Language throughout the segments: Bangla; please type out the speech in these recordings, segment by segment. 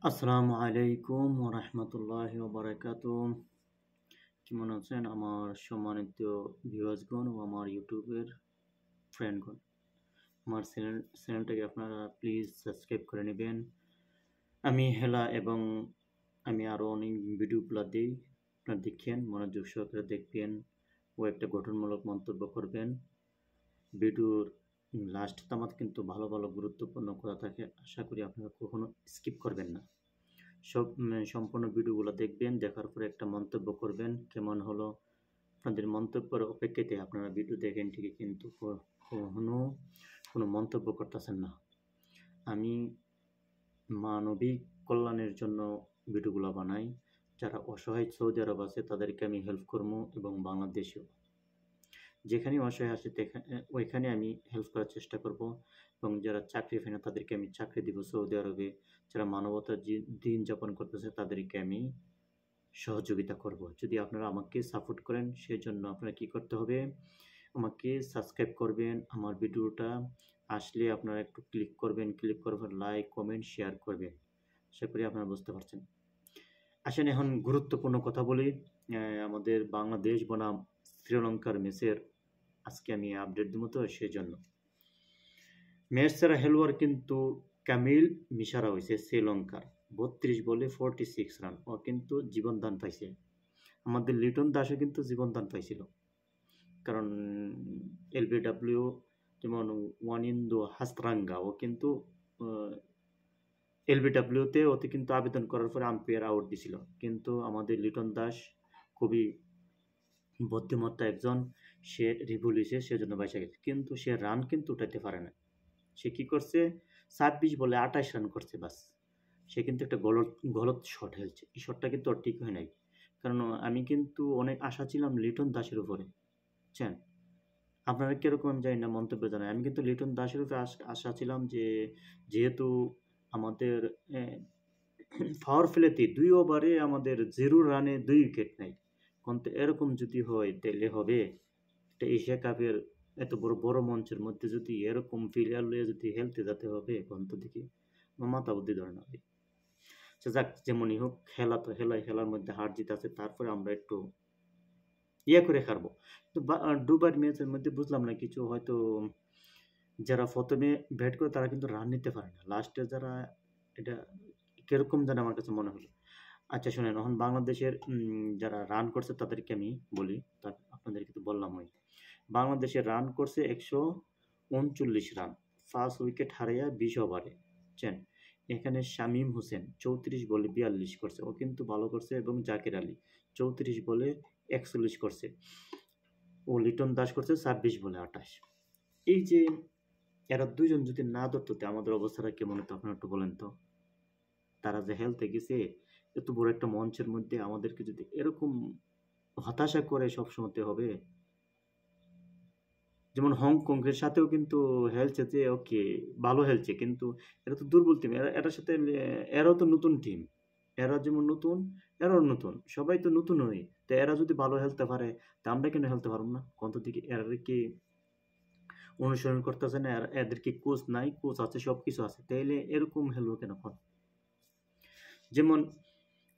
আসসালামু আলাইকুম ওয়া রাহমাতুল্লাহি ওয়া বারাকাতুহু। কেমন আছেন আমার সম্মানিত ভিউয়ার্সগণ ও আমার ইউটিউবের ফ্রেন্ডগণ? আমার চ্যানেলটাকে আপনারা প্লিজ সাবস্ক্রাইব করে নেবেন। আমি হেলা এবং আমি আরও অনেক ভিডিওগুলা দেই। আপনারা দেখেন, মনোযোগ সহকারে দেখবেন ও একটা গঠনমূলক মন্তব্য করবেন। ভিডিওর লাস্ট তামাত কিন্তু ভালো ভালো গুরুত্বপূর্ণ কথা থাকে। আশা করি আপনারা কখনো স্কিপ করবেন না। সম্পূর্ণ ভিডিওগুলো দেখবেন, দেখার পরে একটা মন্তব্য করবেন কেমন হলো। আপনাদের মন্তব্যের অপেক্ষাতে আপনারা ভিডিও দেখেন ঠিকই, কিন্তু কোনো মন্তব্য করতেছেন না। আমি মানবিক কল্যাণের জন্য ভিডিওগুলো বানাই। যারা অসহায় সৌদি আরব আছে তাদেরকে আমি হেল্প করবো, এবং বাংলাদেশেও যেখানে অসহায় আছে ওইখানে আমি হেল্প করার চেষ্টা করব। এবং যারা চাকরি পায় না তাদেরকে আমি চাকরি দিব সৌদি আরবে। যারা মানবতার দিন যাপন করতেছে তাদেরকে আমি সহযোগিতা করব। যদি আপনারা আমাকে সাপোর্ট করেন, সেজন্য আপনারা কি করতে হবে, আমাকে সাবস্ক্রাইব করবেন। আমার ভিডিওটা আসলে আপনারা একটু ক্লিক করবেন, ক্লিক করবেন লাইক কমেন্ট শেয়ার করবেন। আশা করি আপনারা বুঝতে পারছেন। আসেন এখন গুরুত্বপূর্ণ কথা বলি। আমাদের বাংলাদেশ বনাম শ্রীলঙ্কার ম্যাচের আজকে আমি আপডেট দেবো, তো সেজন্য ম্যাচ সেরা খেলোয়াড় কিন্তু কামিল মিশারা হয়েছে শ্রীলঙ্কার। 32 বলে 46 রান। ও কিন্তু জীবনদান পাইছে। আমাদের লিটন দাসও কিন্তু জীবনদান পাইছিল, কারণ এলবিডব্লিউ যেমন ওয়ানিন্দু হাসরাঙ্গা ও কিন্তু এলবিডব্লিউতে ওতে কিন্তু আবেদন করার পরে আম্পায়ার আউট দিছিল, কিন্তু আমাদের লিটন দাস খুবই বুদ্ধিমত্তা একজন, সে রিভুল হয়েছে, সেজন্য বাইসা গেছে। কিন্তু সে রান কিন্তু উঠাইতে পারে না। সে কি করছে, 26 বলে 28 রান করছে বাস। সে কিন্তু একটা গলত শট খেলছে। এই শটটা কিন্তু ওর ঠিক হয় নাই। কারণ আমি কিন্তু অনেক আশা ছিলাম লিটন দাসের উপরে, বুঝছেন? আপনারা কিরকম আমি জানি না, মন্তব্য জানাই। আমি কিন্তু লিটন দাসের উপরে আশা ছিলাম যে, যেহেতু আমাদের পাওয়ার প্লেতে 2 ওভারে আমাদের 0 রানে 2 উইকেট নেয়। কিন্তু এরকম যদি হয় তাইলে হবে? একটা এশিয়া কাপের এত বড় বড় মঞ্চের মধ্যে যদি এরকম প্লেয়ার লইয়া যদি খেলতে যেতে হবে, কন্ত দেখি আমার মাথা বুদ্ধি ধরে না ভাই। আচ্ছা যাক, যেমনই হোক, খেলা তো খেলার মধ্যে হার জিত আছে। তারপরে আমরা একটু করে হারবো। তো দুবার ম্যাচের মধ্যে বুঝলাম না কিছু, হয়তো যারা প্রথমে ব্যাট করে তারা কিন্তু রান নিতে পারে না। লাস্টে যারা, এটা কিরকম যেন আমার কাছে মনে হলো। আচ্ছা শুনেন, এখন বাংলাদেশের যারা রান করছে তাদেরকে আমি বলি। আপনাদেরকে তো বললামই। বাংলাদেশের রান করছে 139 রান, 5 উইকেট হারাইয়া 20 ওভারে, বুঝছেন? এখানে শামীম হোসেন 34 বলে 42 করছে, ও কিন্তু ভালো করছে। এবং জাকির আলী 34 বলে 41 করছে। ও লিটন দাস করছে 26 বলে 28। এই যে এরা দুইজন যদি না ধরতো, আমাদের অবস্থাটা কেমন হতো আপনারা একটু বলেন তো। তারা যে হেলতে গেছে এত বড় একটা মঞ্চের মধ্যে, আমাদেরকে যদি এরকম হতাশা করে সবসময়তে হবে। যেমন হংকংয়ের সাথেও কিন্তু হেলছে, যে ওকে ভালো হেলছে, কিন্তু এরা তো দুর্বল টিম। এটার সাথে এরাও তো নতুন টিম। এরা যেমন নতুন, এরাও নতুন, সবাই তো নতুন হই। তো এরা যদি ভালো খেলতে পারে, তা আমরা কেন খেলতে পারবো না? কত দিকে এরা কি অনুসরণ করতেছে না? এদের কি কোচ নাই? কোচ আছে, সবকিছু আছে, তাইলে এরকম খেলবো কেন? যেমন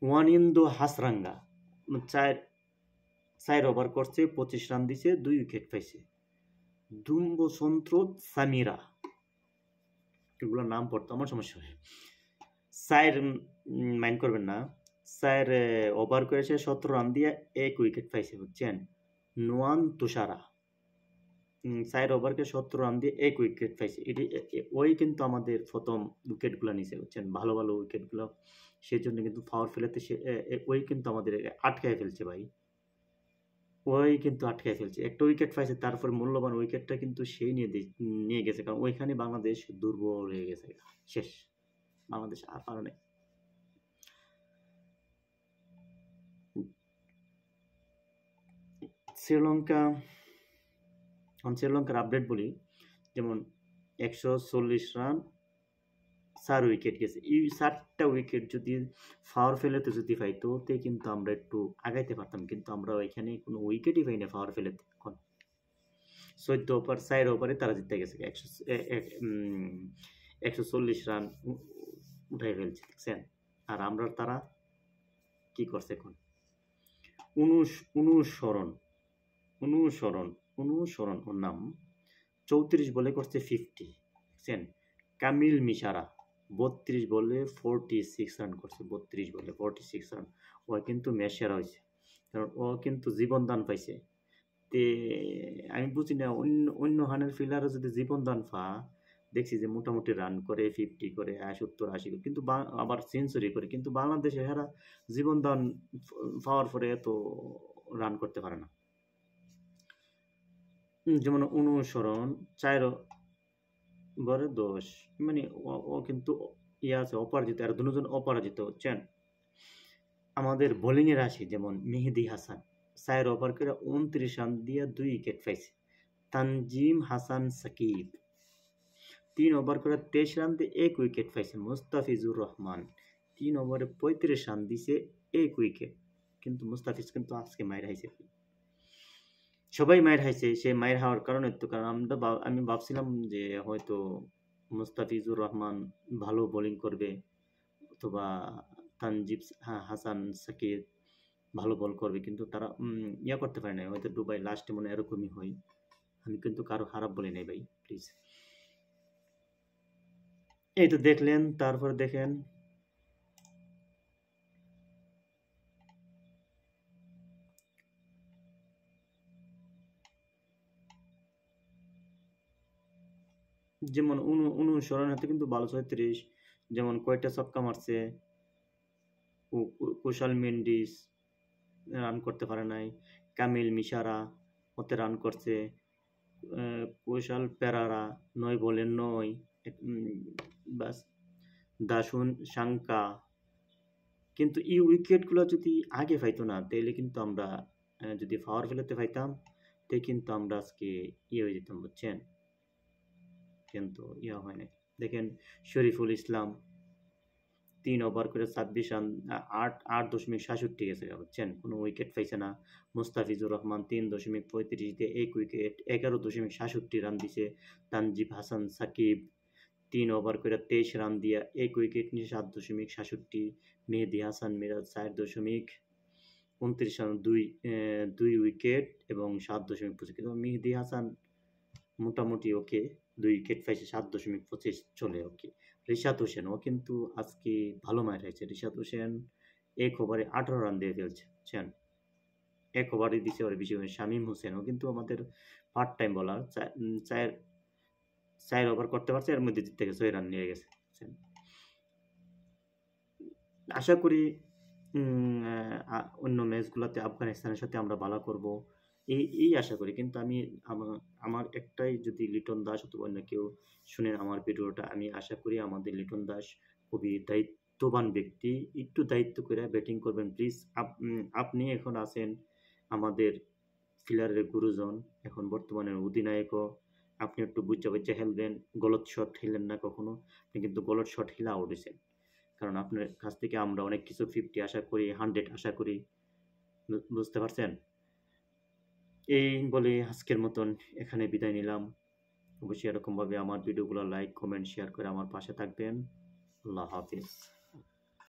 ওয়ানিন্দু হাসরাঙ্গা 4 ওভার করছে, 25 রান দিছে, 2 উইকেট পাইছে। দুম্বসন্ত্র সামিরা, এগুলোর নাম পড়তো আমার সমস্যা হয়। 4 মাইন্ড করবেন না, 4 ওভার করেছে, 17 রান দিয়ে 1 উইকেট পাইছে, বুঝছেন? নোয়ান তুষারা 4 ওভারকে 17 রান দিয়ে 1 উইকেট পাইছে। ওই কিন্তু আমাদের প্রথম উইকেটগুলো নিছে, বুঝছেন? ভালো ভালো উইকেটগুলো। সেজন্য কিন্তু পাওয়ার প্লেতে ওই কিন্তু আমাদের আটকায় ফেলছে ভাই। ওই কিন্তু আটকায় ফেলছে। একটা উইকেট পাইছে, তারপর মূল্যবান উইকেটটা কিন্তু সেই নিয়ে গেছে। কারণ ওইখানে বাংলাদেশ দুর্বল হয়ে গেছে। শেষ। বাংলাদেশ আর পারে নাই। শ্রীলঙ্কার আপডেট বলি। যেমন 140 রান, 4 উইকেট গেছে। এই 4টা উইকেট যদি পাওয়ার প্লেতে যদি পাইতো, কিন্তু আমরা একটু আগাইতে পারতাম। কিন্তু আমরা ওইখানে কোনো উইকেটই পাই না পাওয়ার প্লেতে। এখন 14 ওভার, 4 ওভারে তারা জিতে গেছে। 140 রান উঠাই ফেলছে, দেখছেন? আর আমরা তারা কি করছে এখন? অনুসরণ অনুসরণ অনুসরণ ওর নাম 34 বলে করছে 50, বুঝছেন? কামিল মিশারা 32 বলে 46 রান করছে, 32 বলে 46 রান। ও কিন্তু ম্যাচ সেরা হয়েছে, কারণ ও কিন্তু জীবন দান পাইছে। তে আমি বুঝি না অন্য অন্য হানের ফিল্ডাররা যদি জীবন দান দেখছি যে মোটামুটি রান করে 50 করে 70-80 করে, কিন্তু আবার সেঞ্চুরি করে, কিন্তু বাংলাদেশে এরা জীবন দান পাওয়ার পরে এত রান করতে পারে না। যেমন অনুসরণ 4 ওভারে 10, মানে ও কিন্তু ইয়ে আছে অপরাজিত, আর দুজন অপরাজিত, হচ্ছেন? আমাদের বোলিংয়ের আসি যেমন মেহেদী হাসান 4 ওভার করে 29 রান দিয়ে 2 উইকেট পাইছে। তানজিম হাসান সাকিব 3 ওভার করে 23 রান দিয়ে 1 উইকেট পাইছে। মুস্তাফিজুর রহমান 3 ওভারে 35 রান দিছে 1 উইকেট, কিন্তু মুস্তাফিজ কিন্তু আজকে মাইর হাইছে। সবাই মাইর হাইছে, সে মাইর হওয়ার কারণে তো, কারণ আমি ভাবছিলাম যে হয়তো মুস্তাফিজুর রহমান ভালো বোলিং করবে, অথবা তানজিব হাসান সাকিব ভালো বল করবে, কিন্তু তারা ইয়া করতে পারে না, হয়তো দুবাই লাস্টে মনে এরকমই হয়। আমি কিন্তু কারো খারাপ বলি নাই ভাই, প্লিজ। এই তো দেখলেন, তারপর দেখেন যেমন অনুসরণ হাতে কিন্তু ভালো 36, যেমন কয়টা ছক্কা মারছে। কুশাল মেন্ডিস রান করতে পারে নাই, কামিল মিশারা ওতে রান করছে, কুশাল পেরারা 9 বলে 9, বাস দাসুন সাংকা। কিন্তু এই উইকেটগুলো যদি আগে পাইতো না, তাহলে কিন্তু আমরা যদি পাওয়ার ফেলাতে পাইতাম, তাই কিন্তু আমরা আজকে হয়ে যেতাম, বুঝছেন? কিন্তু হয় নাই। দেখেন শরীফুল ইসলাম 3 ওভার করে 26 রান, 8.67 গেছে, বুঝছেন? কোনো উইকেট পাইছে না। মুস্তাফিজুর রহমান 3.35 দিয়ে 1 উইকেট 11.67 রান দিছে। তানজিব হাসান সাকিব 3 ওভার করে 23 রান দিয়া 1 উইকেট নিয়ে 7.67। মেহেদী হাসান মিরাজ 4.29 রান, 2 উইকেট এবং 7.25। কিন্তু মেহেদী হাসান মোটামুটি ওকে 2 উইকেট পাইছে, 7.25 চলে ওকে। রিশাদ হোসেন ও কিন্তু আজকে ভালো মার হয়েছে। রিশাদ হোসেন 1 ওভারে 18 রান দিয়ে ফেলছে, বুঝছেন? 1 ওভারে দিছে ওর বেশি। শামীম হোসেন ও কিন্তু আমাদের পার্ট টাইম বোলার, 4 ওভার করতে পারছে, এর মধ্যে থেকে 6 রান নিয়ে গেছে, বুঝছেন? আশা করি অন্য ম্যাচগুলোতে আফগানিস্তানের সাথে আমরা ভালো করব, এই আশা করি। কিন্তু আমি আমার একটাই, যদি লিটন দাস অথবা অন্য কেউ শুনেন আমার ভিডিওটা, আমি আশা করি আমাদের লিটন দাস খুবই দায়িত্ববান ব্যক্তি, একটু দায়িত্ব করে ব্যাটিং করবেন প্লিজ। আপনি এখন আছেন আমাদের ফিলারের গুরুজন, এখন বর্তমানে অধিনায়কও। আপনি একটু বুঝা খেলবেন, গলত শট খেললেন না কখনো। আপনি কিন্তু গলত শট খেলে আউট হয়েছেন, কারণ আপনার কাছ থেকে আমরা অনেক কিছু 50 আশা করি, 100 আশা করি, বুঝতে পারছেন? এই বলে আজকের মতন এখানে বিদায় নিলাম। অবশ্যই এরকমভাবে আমার ভিডিওগুলো লাইক, কমেন্ট, শেয়ার করে আমার পাশে থাকবেন। আল্লাহ হাফিজ।